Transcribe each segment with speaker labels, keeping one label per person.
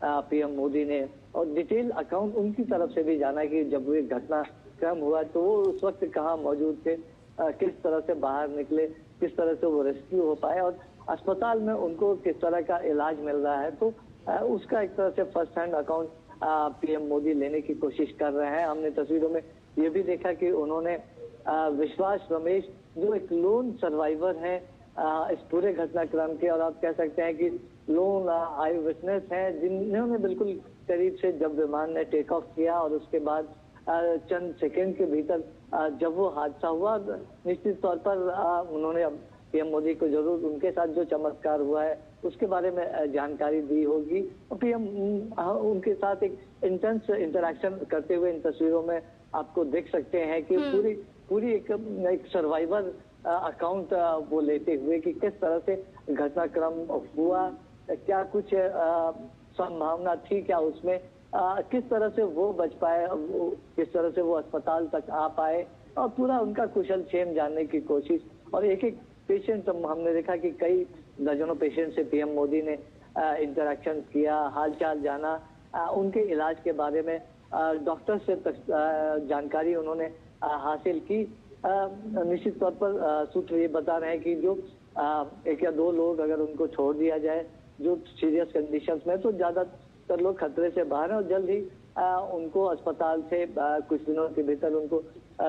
Speaker 1: PM Modi ने और detail account उनकी तरफ से भी जाना कि जब वो घटनाक्रम हुआ तो वो उस वक्त कहाँ मौजूद थे, किस तरह से बाहर निकले, किस तरह से वो रेस्क्यू हो पाए और अस्पताल में उनको किस तरह का इलाज मिल रहा है। तो उसका एक तरह से first hand account PM Modi लेने की कोशिश कर रहे हैं। हमने तस्वीरों में ये भी देखा कि उन्होंने विश्वास रमेश जो एक लोन सर्वाइवर है इस पूरे घटनाक्रम के, और आप कह सकते हैं कि लोन आई विटनेस है जिन्होंने बिल्कुल करीब से जब विमान ने टेक ऑफ किया और उसके बाद चंद सेकंड के भीतर जब वो हादसा हुआ, निश्चित तौर पर उन्होंने अब पीएम मोदी को जरूर उनके साथ जो चमत्कार हुआ है उसके बारे में जानकारी दी होगी। और पीएम उनके साथ एक इंटेंस इंटरेक्शन करते हुए इन तस्वीरों में आपको देख सकते हैं कि पूरी एक सर्वाइवर अकाउंट वो लेते हुए कि किस तरह से घटनाक्रम हुआ, क्या कुछ संभावना थी क्या उसमें, किस तरह से वो बच पाए, किस तरह से वो अस्पताल तक आ पाए और पूरा उनका कुशल क्षेम जानने की कोशिश। और एक एक पेशेंट हमने देखा कि कई दर्जनों पेशेंट से पीएम मोदी ने इंटरेक्शन किया, हालचाल जाना, उनके इलाज के बारे में डॉक्टर से जानकारी उन्होंने हासिल की। निश्चित तौर पर सूत्र ये बता रहे हैं कि जो एक या दो लोग अगर उनको छोड़ दिया जाए जो सीरियस कंडीशंस में, तो ज्यादातर लोग खतरे से बाहर हैं और जल्द ही उनको अस्पताल से कुछ दिनों के भीतर उनको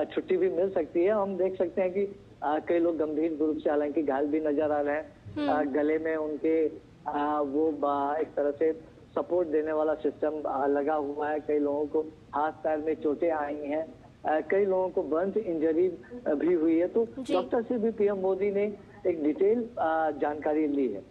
Speaker 1: छुट्टी भी मिल सकती है। हम देख सकते हैं कि कई लोग गंभीर रूप से हालांकि घायल भी नजर आ रहे हैं। गले में उनके वो एक तरह से सपोर्ट देने वाला सिस्टम लगा हुआ है। कई लोगों को हाथ पैर में चोटें आई हैं, कई लोगों को बर्न इंजरी भी हुई है। तो डॉक्टर से भी पीएम मोदी ने एक डिटेल जानकारी ली है।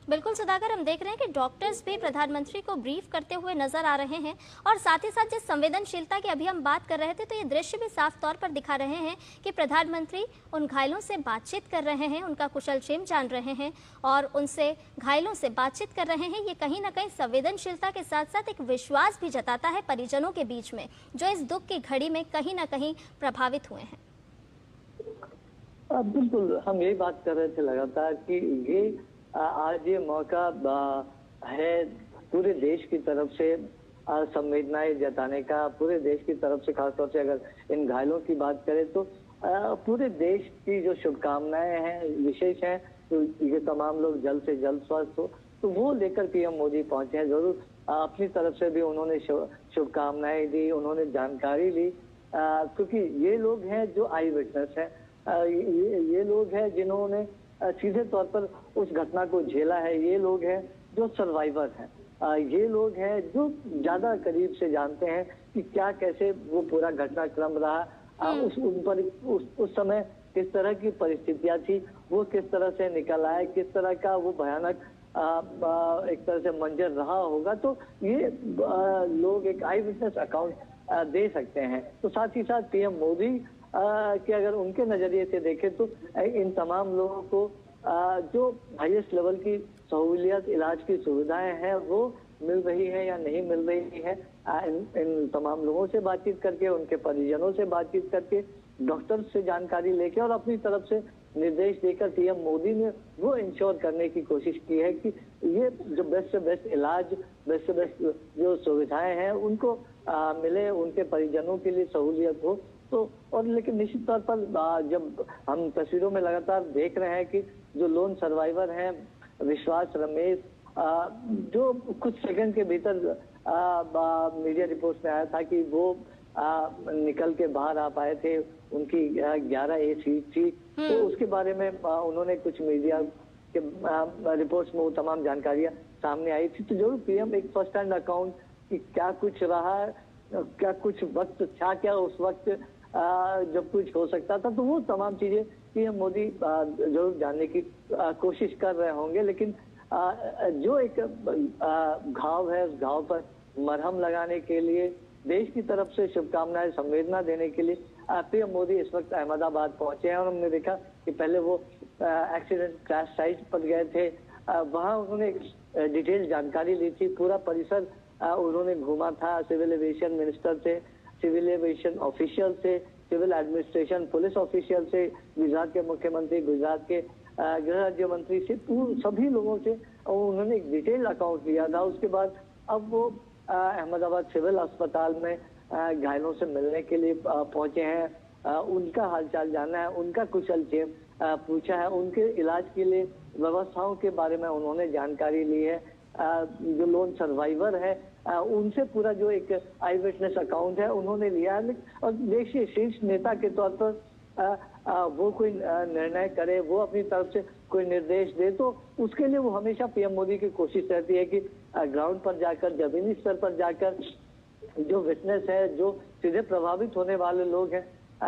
Speaker 2: बिल्कुल सुधाकर, हम देख रहे हैं कि डॉक्टर्स भी प्रधानमंत्री को ब्रीफ करते हुए नजर आ रहे हैं और साथ ही साथ जिस संवेदनशीलता की अभी हम बात कर रहे थे तो ये दृश्य भी साफ तौर पर दिखा रहे हैं कि प्रधानमंत्री उन घायलों से बातचीत कर रहे हैं, उनका कुशल क्षेम जान रहे हैं और उनसे घायलों से बातचीत कर रहे हैं। ये कहीं ना कहीं संवेदनशीलता के साथ साथ एक विश्वास भी जताता है परिजनों के बीच में, जो इस दुख की घड़ी में कहीं ना कहीं प्रभावित हुए हैं।
Speaker 1: बिल्कुल, हम यही बात कर रहे थे लगातार कि ये आज ये मौका है पूरे देश की तरफ से संवेदनाएं जताने का, पूरे देश की तरफ से खासतौर से अगर इन घायलों की बात करें तो पूरे देश की जो शुभकामनाएं हैं विशेष हैं, तो ये तमाम लोग जल्द से जल्द स्वस्थ हो तो वो लेकर पीएम मोदी पहुंचे हैं। जरूर अपनी तरफ से भी उन्होंने शुभकामनाएं दी, उन्होंने जानकारी ली, क्योंकि ये लोग हैं जो आई विटनेस हैं, ये लोग हैं जिन्होंने सीधे तौर पर उस घटना को झेला है, ये लोग हैं जो सर्वाइवर हैं, ये लोग हैं जो ज्यादा करीब से जानते हैं कि क्या कैसे वो पूरा घटनाक्रम रहा, उस समय किस तरह की परिस्थितियां थी, वो किस तरह से निकल आए, किस तरह का वो भयानक एक तरह से मंजर रहा होगा। तो ये लोग एक आई विटनेस अकाउंट दे सकते हैं। तो साथ ही साथ पीएम मोदी कि अगर उनके नजरिए से देखें तो इन तमाम लोगों को जो हाईएस्ट लेवल की सहूलियत, इलाज की सुविधाएं हैं वो मिल रही है या नहीं मिल रही है, इन तमाम लोगों से बातचीत करके, उनके परिजनों से बातचीत करके, डॉक्टर से जानकारी लेके और अपनी तरफ से निर्देश देकर पीएम मोदी ने वो इंश्योर करने की कोशिश की है कि ये जो बेस्ट से बेस्ट इलाज, बेस्ट से बेस्ट जो सुविधाएं हैं उनको मिले, उनके परिजनों के लिए सहूलियत हो। तो और लेकिन निश्चित तौर पर जब हम तस्वीरों में लगातार देख रहे हैं कि जो लोन सर्वाइवर हैं विश्वास रमेश, जो कुछ सेकंड के भीतर मीडिया रिपोर्ट्स में आया था कि वो निकल के बाहर आ पाए थे, उनकी 11A सीट थी, तो उसके बारे में उन्होंने कुछ मीडिया के रिपोर्ट्स में वो तमाम जानकारियां सामने आई थी। तो जरूर पीएम एक फर्स्ट हैंड अकाउंट कि क्या कुछ रहा, क्या कुछ वक्त था, क्या उस वक्त जब कुछ हो सकता था, तो वो तमाम चीजें पीएम मोदी जरूर जानने की कोशिश कर रहे होंगे। लेकिन जो एक घाव है उस घाव पर मरहम लगाने के लिए, देश की तरफ से शुभकामनाएं, संवेदना देने के लिए पीएम मोदी इस वक्त अहमदाबाद पहुंचे हैं। और हमने देखा कि पहले वो एक्सीडेंट क्रैश साइट पर गए थे, वहां उन्होंने डिटेल जानकारी ली थी, पूरा परिसर उन्होंने घूमा था, सिविल एविएशन मिनिस्टर से, सिविल एविएशन ऑफिशियल से, सिविल एडमिनिस्ट्रेशन पुलिस ऑफिशियल से, गुजरात के मुख्यमंत्री, गुजरात के गृह राज्य मंत्री से, सभी लोगों से और उन्होंने एक डिटेल अकाउंट लिया था। उसके बाद अब वो अहमदाबाद सिविल अस्पताल में घायलों से मिलने के लिए पहुंचे हैं। उनका हालचाल जाना है, उनका कुशल क्षेम पूछा है, उनके इलाज के लिए व्यवस्थाओं के बारे में उन्होंने जानकारी ली है। जो लोन सर्वाइवर है उनसे पूरा जो एक आई विटनेस अकाउंट है उन्होंने लिया है। और देखिए, शीर्ष नेता के तौर पर वो कोई निर्णय करे, वो अपनी तरफ से कोई निर्देश दे, तो उसके लिए वो हमेशा पीएम मोदी की कोशिश रहती है कि ग्राउंड पर जाकर, जमीनी स्तर पर जाकर जो विटनेस है, जो सीधे प्रभावित होने वाले लोग हैं,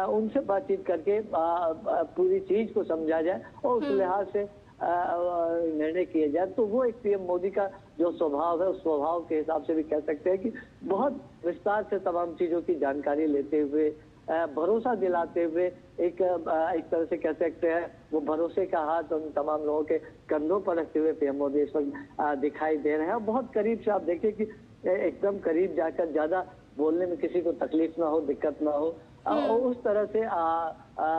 Speaker 1: उनसे बातचीत करके पूरी चीज को समझा जाए और उस लिहाज से निर्णय किए जाए। तो वो एक पीएम मोदी का जो स्वभाव है, उस स्वभाव के हिसाब से भी कह सकते हैं कि बहुत विस्तार से तमाम चीजों की जानकारी लेते हुए, भरोसा दिलाते हुए, एक तरह से कह सकते हैं वो भरोसे का हाथ उन तमाम लोगों के कंधों पर रखते हुए पीएम मोदी इस वक्त दिखाई दे रहे हैं। और बहुत करीब से आप देखिए कि एकदम करीब जाकर ज्यादा बोलने में किसी को तकलीफ ना हो, दिक्कत ना हो, और उस तरह से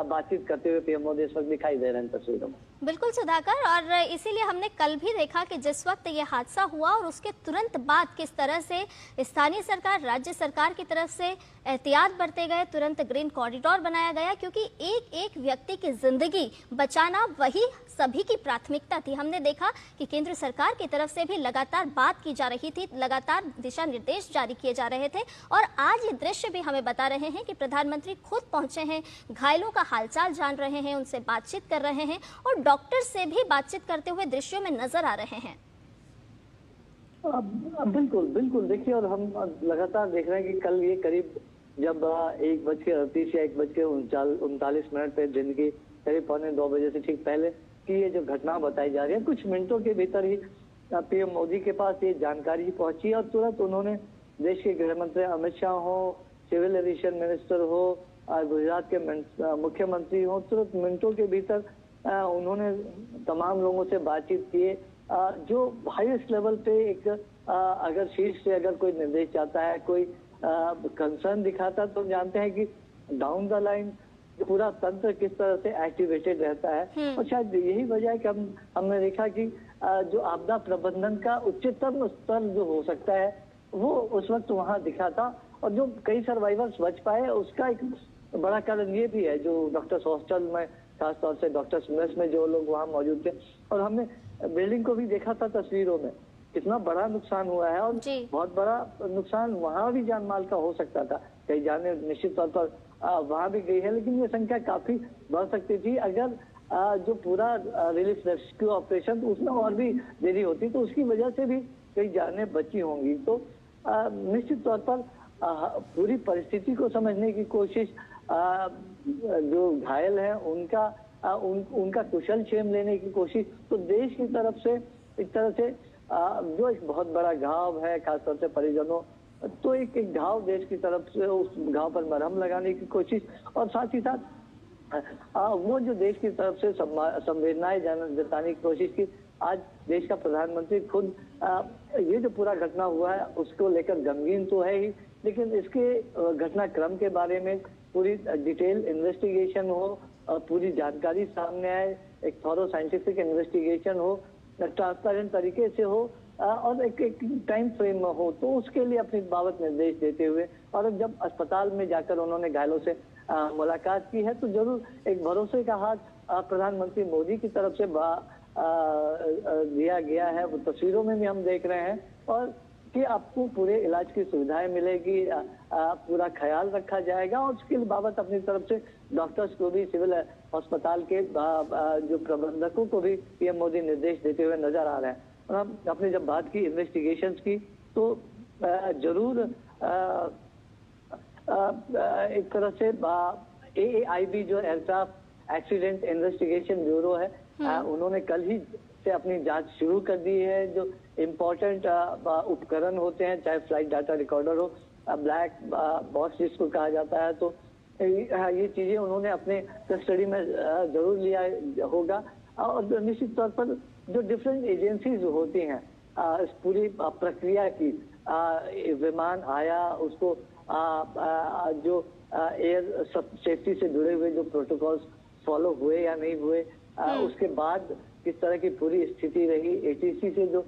Speaker 1: बातचीत करते हुए पीएम मोदी इस वक्त दिखाई दे रहे हैं तस्वीरों में।
Speaker 2: बिल्कुल सुधाकर, और इसीलिए हमने कल भी देखा कि जिस वक्त ये हादसा हुआ और उसके तुरंत बाद किस तरह से स्थानीय सरकार, राज्य सरकार की तरफ से एहतियात बरते गए, तुरंत ग्रीन कॉरिडोर बनाया गया, क्योंकि एक एक व्यक्ति की जिंदगी बचाना वही सभी की प्राथमिकता थी। हमने देखा कि केंद्र सरकार की तरफ से भी लगातार बात की जा रही थी, लगातार दिशा निर्देश जारी किए जा रहे थे, और आज ये दृश्य भी हमें बता रहे हैं कि प्रधानमंत्री खुद पहुंचे हैं, घायलों का हालचाल जान रहे हैं, उनसे बातचीत कर रहे हैं और डॉक्टर से भी बातचीत करते हुए दृश्यों में नजर आ रहे हैं।
Speaker 1: बिल्कुल बिल्कुल, देखिए, और हम लगातार देख रहे हैं कि कल ये करीब जब 1:38 या 1:39 पे दिन की करीब 1:45 बजे से ठीक पहले की ये जो घटना बताई जा रही है, कुछ मिनटों के भीतर ही पीएम मोदी के पास ये जानकारी पहुंची और तुरंत उन्होंने देश के गृह मंत्री अमित शाह हो, सिविल एविएशन मिनिस्टर हो, गुजरात के मुख्यमंत्री हो, तुरंत मिनटों के भीतर उन्होंने तमाम लोगों से बातचीत किए। जो हाईएस्ट लेवल पे एक अगर शीर्ष से अगर कोई निर्देश चाहता है, कोई कंसर्न दिखाता, तो जानते हैं कि डाउन द लाइन पूरा तंत्र किस तरह से एक्टिवेटेड रहता है। और शायद यही वजह है कि हमने देखा कि जो आपदा प्रबंधन का उच्चतम स्तर जो हो सकता है वो उस वक्त वहां दिखा था, और जो कई सर्वाइवर्स बच पाए उसका एक बड़ा कारण ये भी है, जो डॉक्टर्स हॉस्टल में, खासतौर से डॉक्टर्स मेस में जो लोग वहां मौजूद थे, और हमने बिल्डिंग को भी देखा था तस्वीरों में, कितना बड़ा नुकसान हुआ है, और बहुत बड़ा नुकसान वहां भी जान माल का हो सकता था। कई जाने निश्चित तौर पर वहां भी गई है, लेकिन ये संख्या काफी बढ़ सकती थी अगर जो पूरा रिलीफ रेस्क्यू ऑपरेशन उसमें और भी देरी होती, तो उसकी वजह से भी कई जानें बची होंगी। तो निश्चित तौर पर पूरी परिस्थिति को समझने की कोशिश, जो घायल है उनका कुशल क्षेम लेने की कोशिश, तो देश की तरफ से एक तरह से जो एक बहुत बड़ा घाव है, खासतौर से परिजनों, तो एक घाव देश की तरफ से उस घाव पर मरहम लगाने की कोशिश, और साथ ही साथ वो जो देश की तरफ से संवेदनाएं जताने की कोशिश की। आज देश का प्रधानमंत्री खुद ये जो पूरा घटना हुआ है उसको लेकर गमगीन तो है ही, लेकिन इसके घटनाक्रम के बारे में पूरी डिटेल इन्वेस्टिगेशन हो, पूरी जानकारी सामने आए, एक थॉरो साइंटिफिक इन्वेस्टिगेशन हो, ट्रांसपेरेंट तरीके से हो, और एक टाइम फ्रेम में हो, तो उसके लिए अपनी बाबत निर्देश देते हुए, और जब अस्पताल में जाकर उन्होंने घायलों से मुलाकात की है, तो जरूर एक भरोसे का हाथ प्रधानमंत्री मोदी की तरफ से दिया गया है। वो तस्वीरों में भी हम देख रहे हैं, और कि आपको पूरे इलाज की सुविधाएं मिलेगी, पूरा ख्याल रखा जाएगा, और उसके बाबत अपनी तरफ से डॉक्टर्स को भी, सिविल अस्पताल के जो प्रबंधकों को भी पीएम मोदी निर्देश देते हुए नजर आ रहे हैं। और हम आपने जब बात की इन्वेस्टिगेशंस की, तो जरूर एक तरह से AAIB जो एयरक्राफ्ट एक्सीडेंट इन्वेस्टिगेशन ब्यूरो है, उन्होंने कल ही से अपनी जांच शुरू कर दी है। जो इम्पोर्टेंट उपकरण होते हैं, चाहे फ्लाइट डाटा रिकॉर्डर हो, ब्लैक बॉक्स जिसको कहा जाता है, तो ये चीजें उन्होंने अपने कस्टडी में जरूर लिया होगा। और निश्चित तौर पर जो डिफरेंट एजेंसीज होती हैं इस पूरी प्रक्रिया की, विमान आया, उसको जो एयर सेफ्टी से जुड़े हुए जो प्रोटोकॉल्स फॉलो हुए या नहीं हुए, उसके बाद किस तरह की पूरी स्थिति रही, एटीसी से जो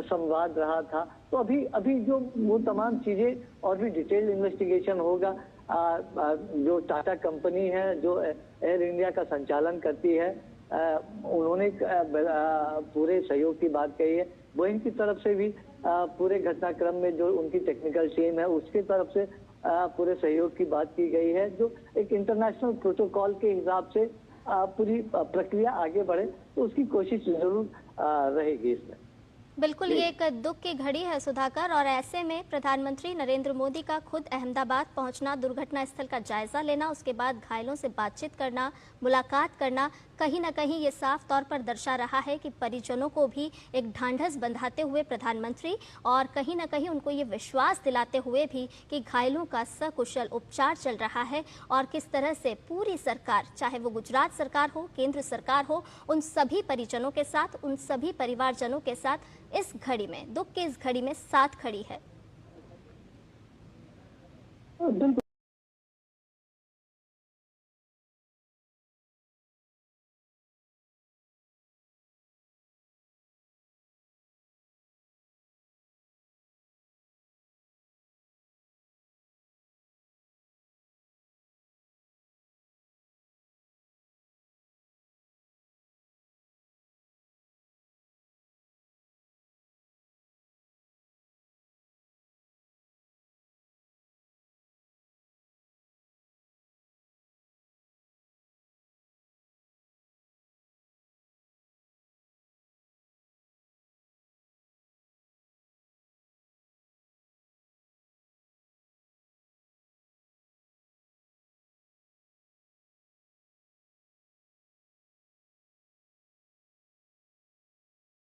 Speaker 1: संवाद रहा था। तो अभी जो वो तमाम चीजें और भी डिटेल इन्वेस्टिगेशन होगा। जो टाटा कंपनी है जो एयर इंडिया का संचालन करती है, उन्होंने पूरे सहयोग की बात कही है। बोइंग की तरफ से भी पूरे घटनाक्रम में जो उनकी टेक्निकल टीम है उसकी तरफ से पूरे सहयोग की बात की गई है। जो एक इंटरनेशनल प्रोटोकॉल के हिसाब से पूरी प्रक्रिया आगे बढ़े तो उसकी कोशिश जरूर रहेगी इसमें।
Speaker 2: बिल्कुल, ये एक दुख की घड़ी है सुधाकर, और ऐसे में प्रधानमंत्री नरेंद्र मोदी का खुद अहमदाबाद पहुंचना, दुर्घटना स्थल का जायजा लेना, उसके बाद घायलों से बातचीत करना, मुलाकात करना, कहीं ना कहीं ये साफ तौर पर दर्शा रहा है कि परिजनों को भी एक ढांढस बंधाते हुए प्रधानमंत्री और कहीं ना कहीं उनको ये विश्वास दिलाते हुए भी कि घायलों का सकुशल उपचार चल रहा है और किस तरह से पूरी सरकार, चाहे वो गुजरात सरकार हो, केंद्र सरकार हो, उन सभी परिजनों के साथ, उन सभी परिवारजनों के साथ इस घड़ी में, दुख की इस घड़ी में साथ खड़ी है।